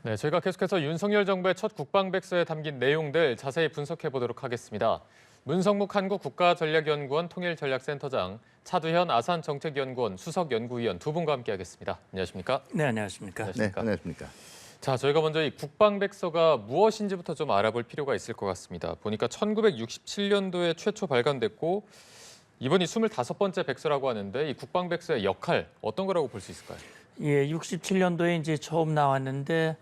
네, 저희가 계속해서 윤석열 정부의 첫 국방백서에 담긴 내용들 자세히 분석해 보도록 하겠습니다. 문성묵 한국국가전략연구원 통일전략센터장, 차두현 아산정책연구원 수석연구위원 두 분과 함께하겠습니다. 안녕하십니까? 네, 안녕하십니까? 네, 안녕하십니까? 자, 저희가 먼저 이 국방백서가 무엇인지부터 좀 알아볼 필요가 있을 것 같습니다. 보니까 1967년도에 최초 발간됐고 이번이 25번째 백서라고 하는데 이 국방백서의 역할 어떤 거라고 볼 수 있을까요? 예, 67년도에 이제 처음 나왔는데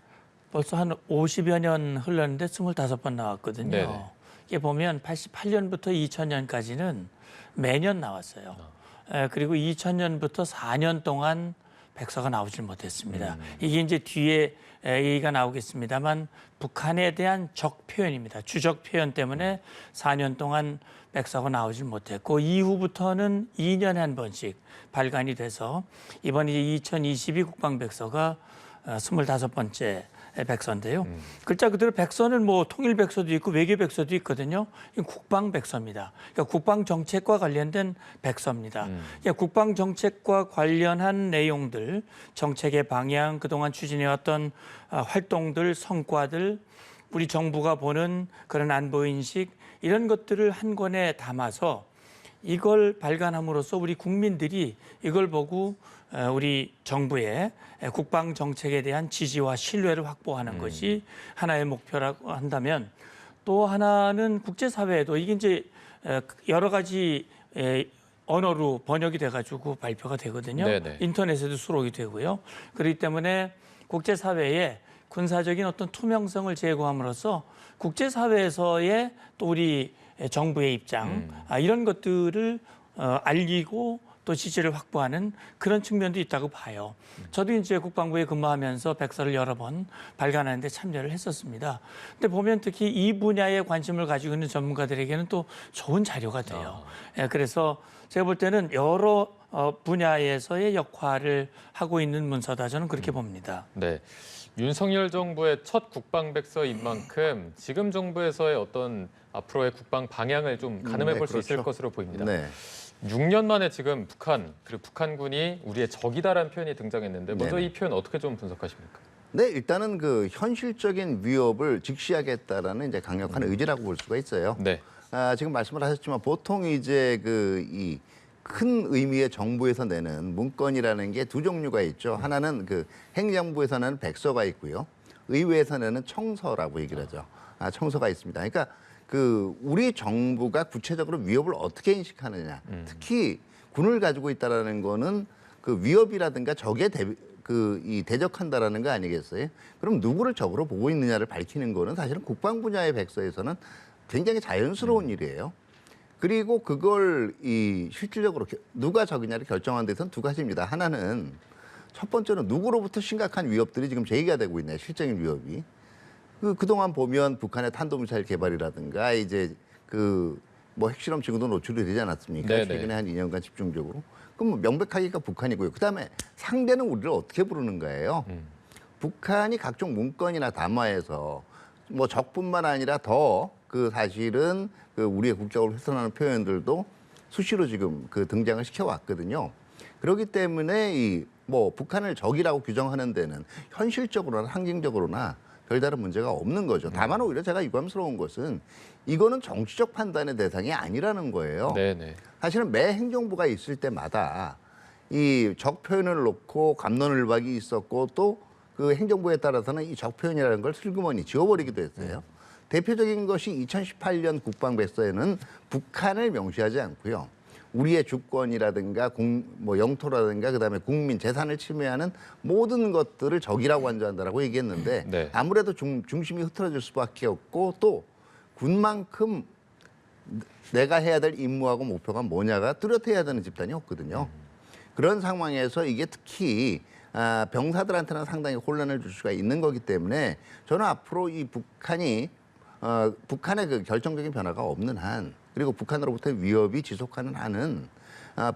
벌써 한 50여 년 흘렀는데 25번 나왔거든요. 네네. 이게 보면 88년부터 2000년까지는 매년 나왔어요. 그리고 2000년부터 4년 동안 백서가 나오질 못했습니다. 이게 이제 뒤에 얘기가 나오겠습니다만 북한에 대한 적 표현입니다. 주적 표현 때문에 4년 동안 백서가 나오질 못했고 이후부터는 2년에 한 번씩 발간이 돼서 이번 이제 2022 국방백서가 25번째 백서인데요. 글자 그대로 백서는 뭐 통일백서도 있고 외교백서도 있거든요. 이건 국방백서입니다. 그러니까 국방정책과 관련된 백서입니다. 그러니까 국방정책과 관련한 내용들, 정책의 방향, 그동안 추진해왔던 활동들, 성과들, 우리 정부가 보는 그런 안보인식 이런 것들을 한 권에 담아서 이걸 발간함으로써 우리 국민들이 이걸 보고 우리 정부의 국방 정책에 대한 지지와 신뢰를 확보하는 것이 하나의 목표라고 한다면 또 하나는 국제사회에도 이게 이제 여러 가지 언어로 번역이 돼가지고 발표가 되거든요. 네네. 인터넷에도 수록이 되고요. 그렇기 때문에 국제사회에 군사적인 어떤 투명성을 제고함으로써 국제사회에서의 또 우리 정부의 입장 이런 것들을 알리고 또 지지를 확보하는 그런 측면도 있다고 봐요. 저도 이제 국방부에 근무하면서 백서를 여러 번 발간하는 데 참여를 했었습니다. 근데 보면 특히 이 분야에 관심을 가지고 있는 전문가들에게는 또 좋은 자료가 돼요. 그래서 제가 볼 때는 여러 분야에서의 역할을 하고 있는 문서다 저는 그렇게 봅니다. 네. 윤석열 정부의 첫 국방백서인 만큼 지금 정부에서의 어떤 앞으로의 국방 방향을 좀 가늠해 볼 수 있을 그렇죠. 것으로 보입니다. 네. 6년 만에 지금 북한, 그리고 북한군이 우리의 적이다라는 표현이 등장했는데 먼저 네네. 이 표현 어떻게 좀 분석하십니까? 네, 일단은 그 현실적인 위협을 직시하겠다라는 이제 강력한 의지라고 볼 수가 있어요. 네. 지금 말씀을 하셨지만 보통 이제 그 이 큰 의미의 정부에서 내는 문건이라는 게 두 종류가 있죠. 하나는 그 행정부에서 내는 백서가 있고요. 의회에서 내는 청서라고 얘기를 하죠. 청서가 있습니다. 그러니까 그 우리 정부가 구체적으로 위협을 어떻게 인식하느냐. 특히 군을 가지고 있다라는 거는 그 위협이라든가 적에 대적한다라는 거 아니겠어요? 그럼 누구를 적으로 보고 있느냐를 밝히는 거는 사실은 국방 분야의 백서에서는 굉장히 자연스러운 일이에요. 그리고 그걸 실질적으로 누가 적이냐를 결정하는 데서는 두 가지입니다. 하나는 첫 번째는 누구로부터 심각한 위협들이 지금 제기가 되고 있네요. 실적인 위협이. 그동안 보면 북한의 탄도미사일 개발이라든가 이제 그 뭐 핵실험 징후도 노출이 되지 않았습니까? 네네. 최근에 한 2년간 집중적으로. 그럼 뭐 명백하게가 북한이고요. 그다음에 상대는 우리를 어떻게 부르는 거예요? 북한이 각종 문건이나 담화에서 뭐 적뿐만 아니라 더 그 사실은 그 우리의 국적을 훼손하는 표현들도 수시로 지금 그 등장을 시켜왔거든요. 그렇기 때문에 이 뭐 북한을 적이라고 규정하는 데는 현실적으로나 상징적으로나 별다른 문제가 없는 거죠. 다만 오히려 제가 유감스러운 것은 이거는 정치적 판단의 대상이 아니라는 거예요. 네네. 사실은 매 행정부가 있을 때마다 이 적 표현을 놓고 갑론을박이 있었고 또 그 행정부에 따라서는 이 적 표현이라는 걸 슬그머니 지워버리기도 했어요. 대표적인 것이 2018년 국방백서에는 북한을 명시하지 않고요. 우리의 주권이라든가 뭐 영토라든가 그다음에 국민 재산을 침해하는 모든 것들을 적이라고 한다라고 얘기했는데 네. 아무래도 중심이 흐트러질 수밖에 없고 또 군만큼 내가 해야 될 임무하고 목표가 뭐냐가 뚜렷해야 되는 집단이 없거든요. 그런 상황에서 이게 특히 병사들한테는 상당히 혼란을 줄 수가 있는 거기 때문에 저는 앞으로 이 북한이 북한의 그 결정적인 변화가 없는 한 그리고 북한으로부터의 위협이 지속하는 한은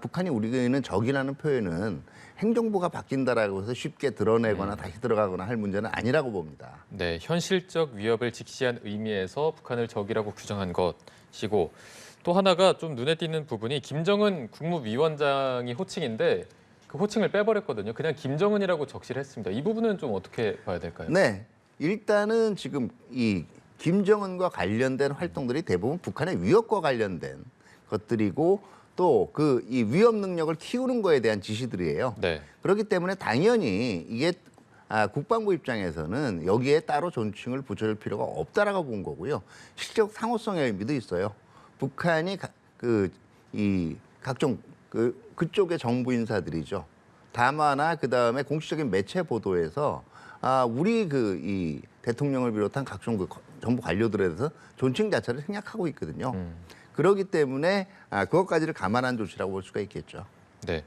북한이 우리에게는 적이라는 표현은 행정부가 바뀐다라고 해서 쉽게 드러내거나 다시 들어가거나 할 문제는 아니라고 봅니다. 네, 현실적 위협을 직시한 의미에서 북한을 적이라고 규정한 것이고 또 하나가 좀 눈에 띄는 부분이 김정은 국무위원장이 호칭인데 그 호칭을 빼버렸거든요. 그냥 김정은이라고 적시를 했습니다. 이 부분은 좀 어떻게 봐야 될까요? 네. 일단은 지금 이 김정은과 관련된 활동들이 대부분 북한의 위협과 관련된 것들이고 또 그 이 위협 능력을 키우는 거에 대한 지시들이에요. 네. 그렇기 때문에 당연히 이게 국방부 입장에서는 여기에 따로 존칭을 붙여줄 필요가 없다라고 본 거고요. 실적 상호성의 의미도 있어요. 북한이 이 각종 그쪽의 정부 인사들이죠. 담화나 그다음에 공식적인 매체 보도에서 우리 이 대통령을 비롯한 각종 정부 관료들에 대해서 존칭 자체를 생략하고 있거든요. 그렇기 때문에 그것까지를 감안한 조치라고 볼 수가 있겠죠. 네.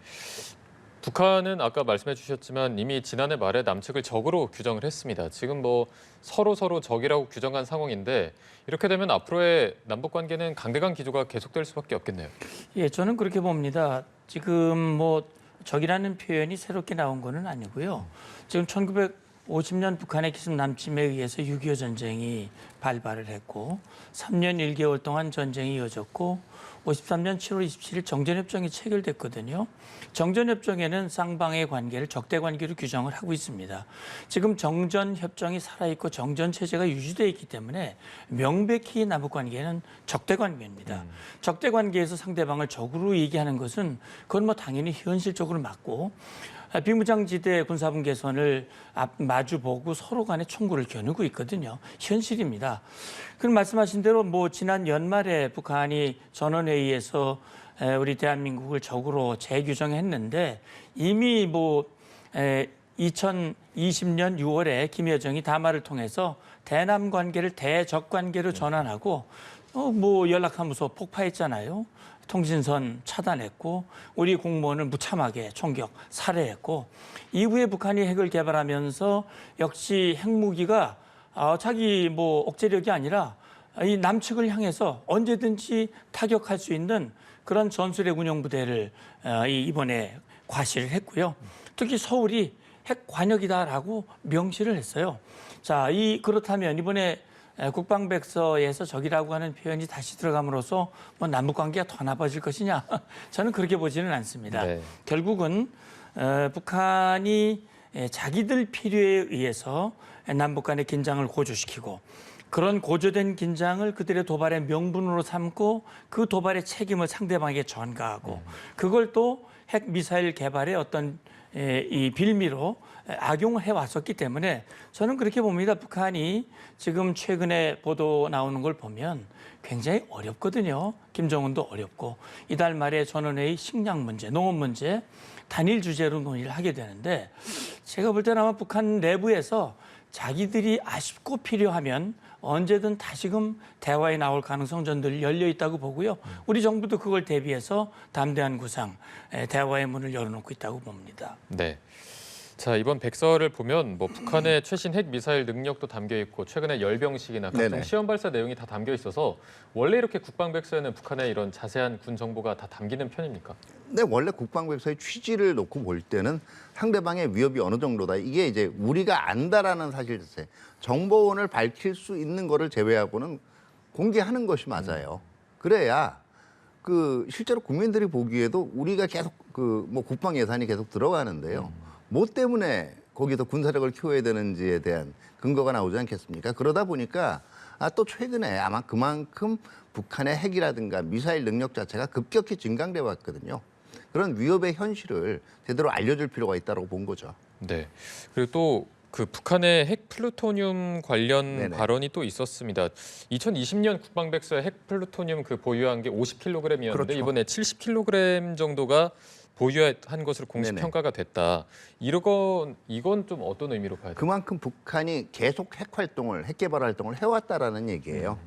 북한은 아까 말씀해 주셨지만 이미 지난해 말에 남측을 적으로 규정을 했습니다. 지금 뭐 서로 적이라고 규정한 상황인데 이렇게 되면 앞으로의 남북 관계는 강대강 기조가 계속될 수밖에 없겠네요. 예, 저는 그렇게 봅니다. 지금 뭐 적이라는 표현이 새롭게 나온 거는 아니고요. 지금 1950년 북한의 기습 남침에 의해서 6.25 전쟁이 발발을 했고 3년 1개월 동안 전쟁이 이어졌고 53년 7월 27일 정전협정이 체결됐거든요. 정전협정에는 쌍방의 관계를 적대관계로 규정을 하고 있습니다. 지금 정전협정이 살아있고 정전체제가 유지되어 있기 때문에 명백히 남북관계는 적대관계입니다. 적대관계에서 상대방을 적으로 얘기하는 것은 그건 뭐 당연히 현실적으로 맞고 비무장지대 군사분 개선을 마주보고 서로 간에 총구를 겨누고 있거든요. 현실입니다. 그럼 말씀하신 대로 뭐 지난 연말에 북한이 전원회의에서 우리 대한민국을 적으로 재규정했는데 이미 뭐 2020년 6월에 김여정이 담화를 통해서 대남 관계를 대적 관계로 전환하고 뭐 연락하면서 폭파했잖아요. 통신선 차단했고 우리 공무원을 무참하게 총격, 살해했고 이후에 북한이 핵을 개발하면서 역시 핵무기가 자기 뭐 억제력이 아니라 이 남측을 향해서 언제든지 타격할 수 있는 그런 전술핵 운용부대를 이번에 과시를 했고요. 특히 서울이 핵 관역이다라고 명시를 했어요. 자, 그렇다면 이번에 국방백서에서 적이라고 하는 표현이 다시 들어감으로써 뭐 남북 관계가 더 나빠질 것이냐? 저는 그렇게 보지는 않습니다. 네. 결국은 북한이 자기들 필요에 의해서 남북 간의 긴장을 고조시키고 그런 고조된 긴장을 그들의 도발의 명분으로 삼고 그 도발의 책임을 상대방에게 전가하고 그걸 또 핵 미사일 개발의 어떤 이 빌미로 악용을 해왔었기 때문에 저는 그렇게 봅니다. 북한이 지금 최근에 보도 나오는 걸 보면 굉장히 어렵거든요. 김정은도 어렵고 이달 말에 전원회의 식량 문제, 농업 문제 단일 주제로 논의를 하게 되는데 제가 볼 때는 아마 북한 내부에서 자기들이 아쉽고 필요하면 언제든 다시금 대화에 나올 가능성 전들 열려 있다고 보고요. 우리 정부도 그걸 대비해서 담대한 구상, 대화의 문을 열어놓고 있다고 봅니다. 네. 자, 이번 백서를 보면 뭐 북한의 최신 핵 미사일 능력도 담겨 있고 최근에 열병식이나 각종 네네. 시험 발사 내용이 다 담겨 있어서 원래 이렇게 국방 백서에는 북한의 이런 자세한 군 정보가 다 담기는 편입니까? 근데 원래 국방백서의 취지를 놓고 볼 때는 상대방의 위협이 어느 정도다. 이게 이제 우리가 안다라는 사실 자체, 정보원을 밝힐 수 있는 거를 제외하고는 공개하는 것이 맞아요. 그래야 실제로 국민들이 보기에도 우리가 계속 뭐 국방 예산이 계속 들어가는데요. 뭐 때문에 거기서 군사력을 키워야 되는지에 대한 근거가 나오지 않겠습니까? 그러다 보니까 또 최근에 아마 그만큼 북한의 핵이라든가 미사일 능력 자체가 급격히 증강돼 왔거든요. 그런 위협의 현실을 제대로 알려줄 필요가 있다고 본 거죠. 네. 그리고 또 그 북한의 핵 플루토늄 관련 네네. 발언이 또 있었습니다. 2020년 국방백서에 핵 플루토늄 보유한 게 50kg이었는데 그렇죠. 이번에 70kg 정도가 보유한 것으로 공식 네네. 평가가 됐다. 이건 좀 어떤 의미로 봐야 돼요? 그만큼 북한이 계속 핵 활동을, 핵 개발 활동을 해왔다라는 얘기예요.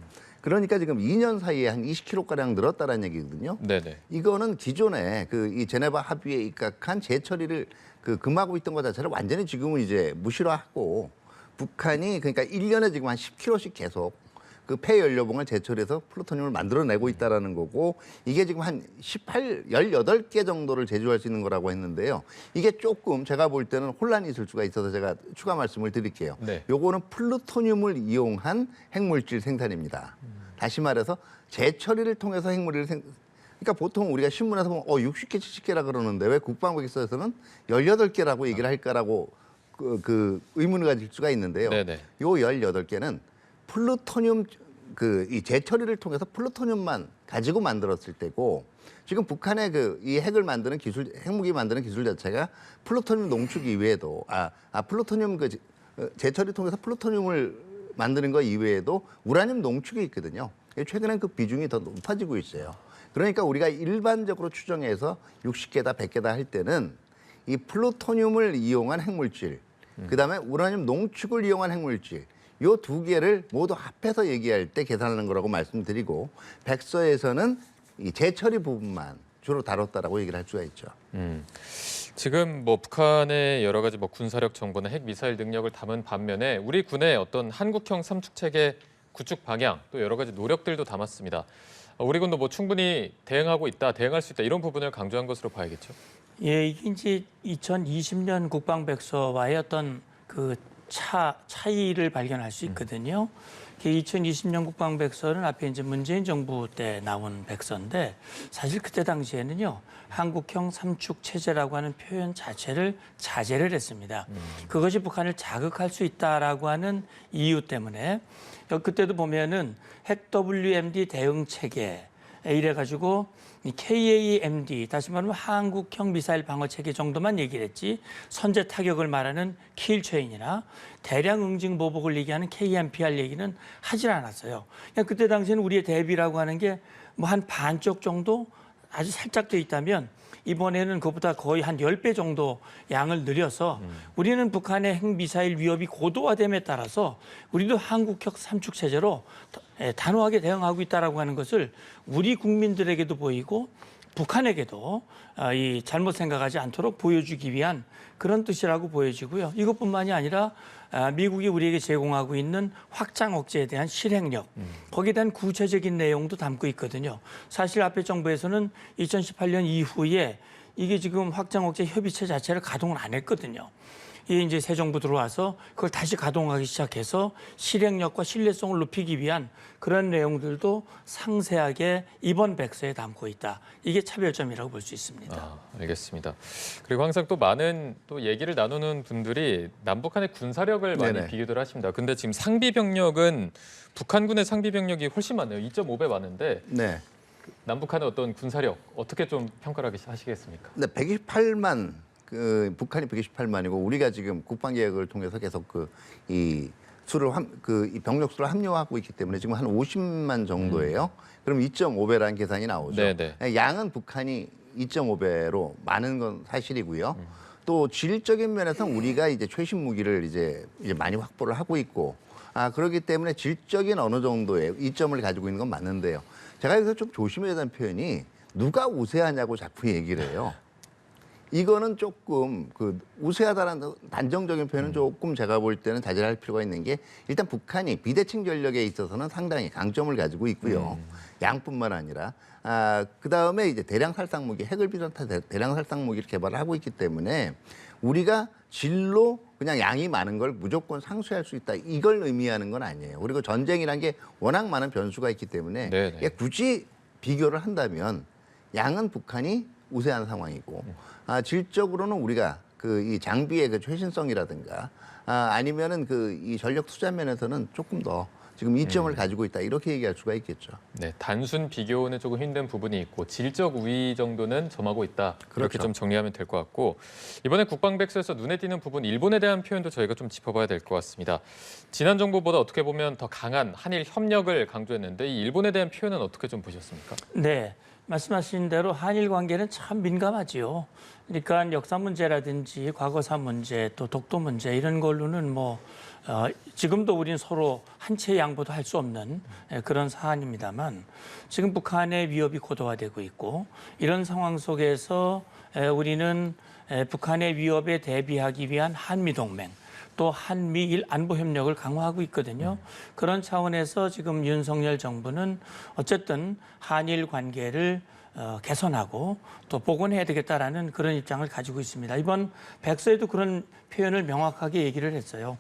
그러니까 지금 2년 사이에 한 20kg가량 늘었다는 얘기거든요. 네네. 이거는 기존에 이 제네바 합의에 입각한 재처리를 금하고 있던 것 자체를 완전히 지금은 이제 무시하고 북한이 그러니까 1년에 지금 한 10kg씩 계속 폐연료봉을 재처리해서 플루토늄을 만들어내고 있다라는 거고 이게 지금 한 18개 정도를 제조할 수 있는 거라고 했는데요. 이게 조금 제가 볼 때는 혼란이 있을 수가 있어서 제가 추가 말씀을 드릴게요. 네. 요거는 플루토늄을 이용한 핵물질 생산입니다. 다시 말해서 재처리를 통해서 핵물질을 그러니까 보통 우리가 신문에서 보면 60개, 70개라 그러는데 왜 국방부에서는 18개라고 얘기를 할까라고 그 의문을 가질 수가 있는데요. 네네. 요 18개는 플루토늄 이 재처리를 통해서 플루토늄만 가지고 만들었을 때고 지금 북한의 이 핵을 만드는 기술, 핵무기 만드는 기술 자체가 플루토늄 농축 이외에도 플루토늄 재처리 통해서 플루토늄을 만드는 것 이외에도 우라늄 농축이 있거든요. 최근엔 그 비중이 더 높아지고 있어요. 그러니까 우리가 일반적으로 추정해서 60개다 100개다 할 때는 이 플루토늄을 이용한 핵물질, 그다음에 우라늄 농축을 이용한 핵물질 요 두 개를 모두 합해서 얘기할 때 계산하는 거라고 말씀드리고 백서에서는 이 재처리 부분만 주로 다뤘다라고 얘기를 할 수가 있죠. 지금 뭐 북한의 여러 가지 뭐 군사력 정보나 핵 미사일 능력을 담은 반면에 우리 군의 어떤 한국형 삼축 체계 구축 방향 또 여러 가지 노력들도 담았습니다. 우리 군도 뭐 충분히 대응하고 있다, 대응할 수 있다 이런 부분을 강조한 것으로 봐야겠죠. 예, 이게 이제 2020년 국방백서와의 어떤 그 차이를 발견할 수 있거든요. 2020년 국방백서는 앞에 이제 문재인 정부 때 나온 백서인데 사실 그때 당시에는요 한국형 삼축 체제라고 하는 표현 자체를 자제를 했습니다. 그것이 북한을 자극할 수 있다라고 하는 이유 때문에 그때도 보면은 핵 WMD 대응 체계 이래 가지고 KAMD 다시 말하면 한국형 미사일 방어 체계 정도만 얘기를 했지 선제 타격을 말하는 킬체인이나 대량 응징 보복을 얘기하는 KMPR 얘기는 하질 않았어요. 그냥 그때 당시에는 우리의 대비라고 하는 게 뭐 한 반쪽 정도 아주 살짝 돼 있다면 이번에는 그보다 거의 한 10배 정도 양을 늘려서 우리는 북한의 핵미사일 위협이 고도화됨에 따라서 우리도 한국형 삼축 체제로 단호하게 대응하고 있다라고 하는 것을 우리 국민들에게도 보이고 북한에게도 이 잘못 생각하지 않도록 보여주기 위한 그런 뜻이라고 보여지고요. 이것뿐만이 아니라 미국이 우리에게 제공하고 있는 확장 억제에 대한 실행력, 거기에 대한 구체적인 내용도 담고 있거든요. 사실 앞에 정부에서는 2018년 이후에 이게 지금 확장 억제 협의체 자체를 가동을 안 했거든요. 이 이제 새 정부 들어와서 그걸 다시 가동하기 시작해서 실행력과 신뢰성을 높이기 위한 그런 내용들도 상세하게 이번 백서에 담고 있다. 이게 차별점이라고 볼 수 있습니다. 알겠습니다. 그리고 항상 또 많은 또 얘기를 나누는 분들이 남북한의 군사력을 많이 네네. 비교를 하십니다. 근데 지금 상비 병력은 북한군의 상비 병력이 훨씬 많네요. 2.5배 많은데 네. 남북한의 어떤 군사력 어떻게 좀 평가를 하시겠습니까? 근데 128만 북한이 128만이고 우리가 지금 국방개혁을 통해서 계속 이 병력 수를 합류하고 있기 때문에 지금 한 50만 정도예요. 그럼 2.5배라는 계산이 나오죠. 네네. 양은 북한이 2.5배로 많은 건 사실이고요. 또 질적인 면에서 우리가 이제 최신 무기를 이제 많이 확보를 하고 있고 그렇기 때문에 질적인 어느 정도의 이점을 가지고 있는 건 맞는데요. 제가 여기서 좀 조심해야 되는 표현이 누가 우세하냐고 자꾸 얘기를 해요. 이거는 조금 우세하다는 단정적인 표현은 조금 제가 볼 때는 자제할 필요가 있는 게 일단 북한이 비대칭 전력에 있어서는 상당히 강점을 가지고 있고요. 양뿐만 아니라 그다음에 이제 대량 살상 무기, 핵을 비롯한 대량 살상 무기를 개발을 하고 있기 때문에 우리가 질로 그냥 양이 많은 걸 무조건 상쇄할 수 있다. 이걸 의미하는 건 아니에요. 그리고 전쟁이란 게 워낙 많은 변수가 있기 때문에 굳이 비교를 한다면 양은 북한이 우세한 상황이고 질적으로는 우리가 이 장비의 그 최신성이라든가 아니면은 이 전력 투자 면에서는 조금 더 지금 이점을 가지고 있다 이렇게 얘기할 수가 있겠죠. 네, 단순 비교는 조금 힘든 부분이 있고 질적 우위 정도는 점하고 있다. 그렇게 그렇죠. 좀 정리하면 될 것 같고 이번에 국방백서에서 눈에 띄는 부분 일본에 대한 표현도 저희가 좀 짚어봐야 될 것 같습니다. 지난 정부보다 어떻게 보면 더 강한 한일 협력을 강조했는데 이 일본에 대한 표현은 어떻게 좀 보셨습니까? 네. 말씀하신 대로 한일 관계는 참 민감하지요. 그러니까 역사 문제라든지 과거사 문제 또 독도 문제 이런 걸로는 지금도 우리는 서로 한치의 양보도 할 수 없는 그런 사안입니다만 지금 북한의 위협이 고도화되고 있고 이런 상황 속에서 우리는 북한의 위협에 대비하기 위한 한미동맹 또 한미일 안보 협력을 강화하고 있거든요. 그런 차원에서 지금 윤석열 정부는 어쨌든 한일 관계를 개선하고 또 복원해야 되겠다라는 그런 입장을 가지고 있습니다. 이번 백서에도 그런 표현을 명확하게 얘기를 했어요.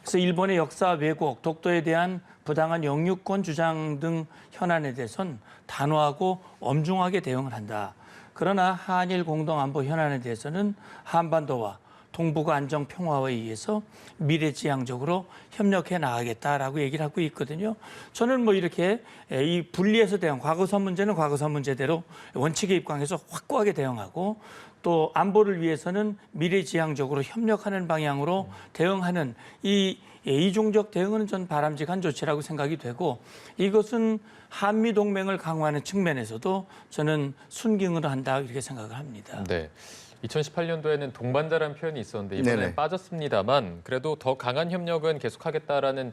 그래서 일본의 역사 왜곡, 독도에 대한 부당한 영유권 주장 등 현안에 대해서는 단호하고 엄중하게 대응을 한다. 그러나 한일 공동안보 현안에 대해서는 한반도와 동북아 안정 평화에 의해서 미래지향적으로 협력해 나가겠다라고 얘기를 하고 있거든요. 저는 뭐 이렇게 이 분리해서 대응, 과거사 문제는 과거사 문제대로 원칙에 입각해서 확고하게 대응하고 또 안보를 위해서는 미래지향적으로 협력하는 방향으로 대응하는 이 이중적 대응은 전 바람직한 조치라고 생각이 되고 이것은 한미 동맹을 강화하는 측면에서도 저는 순기능을 한다 이렇게 생각을 합니다. 네. 2018년도에는 동반자라는 표현이 있었는데 이번에 네네. 빠졌습니다만 그래도 더 강한 협력은 계속하겠다라는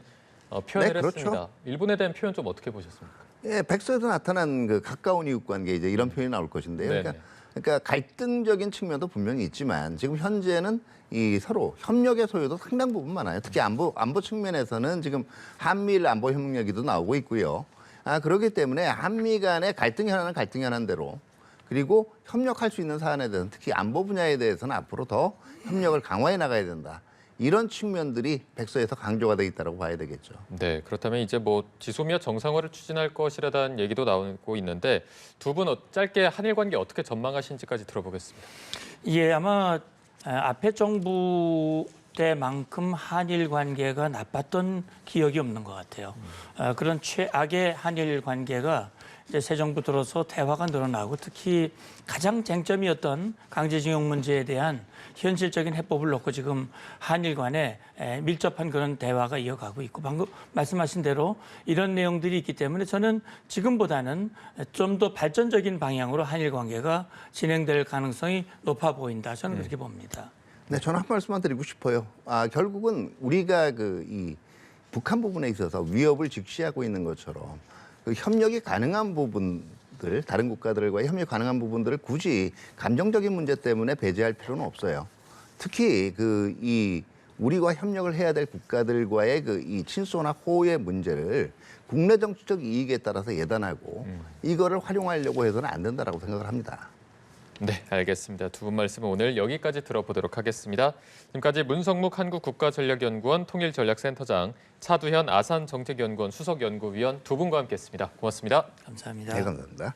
표현을 네, 그렇죠. 했습니다. 일본에 대한 표현 좀 어떻게 보셨습니까? 예, 백서에서 나타난 그 가까운 이웃 관계 이제 이런 표현이 나올 것인데요. 네네. 그러니까 갈등적인 측면도 분명히 있지만 지금 현재는 이 서로 협력의 소요도 상당 부분 많아요. 특히 안보 측면에서는 지금 한미일 안보 협력이도 나오고 있고요. 그렇기 때문에 한미 간의 갈등 현안은 갈등 현안대로 그리고 협력할 수 있는 사안에 대해서는 특히 안보 분야에 대해서는 앞으로 더 협력을 강화해 나가야 된다. 이런 측면들이 백서에서 강조가 되어 있다고 봐야 되겠죠. 네, 그렇다면 이제 뭐 지소미아 정상화를 추진할 것이라는 얘기도 나오고 있는데 두 분 짧게 한일 관계 어떻게 전망하시는지까지 들어보겠습니다. 예, 아마 앞에 정부 때만큼 한일 관계가 나빴던 기억이 없는 것 같아요. 그런 최악의 한일 관계가 이제 새 정부 들어서 대화가 늘어나고 특히 가장 쟁점이었던 강제징용 문제에 대한 현실적인 해법을 놓고 지금 한일 간에 밀접한 그런 대화가 이어가고 있고 방금 말씀하신 대로 이런 내용들이 있기 때문에 저는 지금보다는 좀 더 발전적인 방향으로 한일 관계가 진행될 가능성이 높아 보인다. 저는 그렇게 봅니다. 네, 저는 한 말씀만 드리고 싶어요. 결국은 우리가 이 북한 부분에 있어서 위협을 직시하고 있는 것처럼 그 협력이 가능한 부분들, 다른 국가들과의 협력 가능한 부분들을 굳이 감정적인 문제 때문에 배제할 필요는 없어요. 특히 이 우리와 협력을 해야 될 국가들과의 이 친소나 호의 문제를 국내 정치적 이익에 따라서 예단하고 이거를 활용하려고 해서는 안 된다라고 생각을 합니다. 네, 알겠습니다. 두 분 말씀은 오늘 여기까지 들어보도록 하겠습니다. 지금까지 문성묵 한국국가전략연구원 통일전략센터장, 차두현 아산정책연구원 수석연구위원 두 분과 함께했습니다. 고맙습니다. 감사합니다. 네, 감사합니다.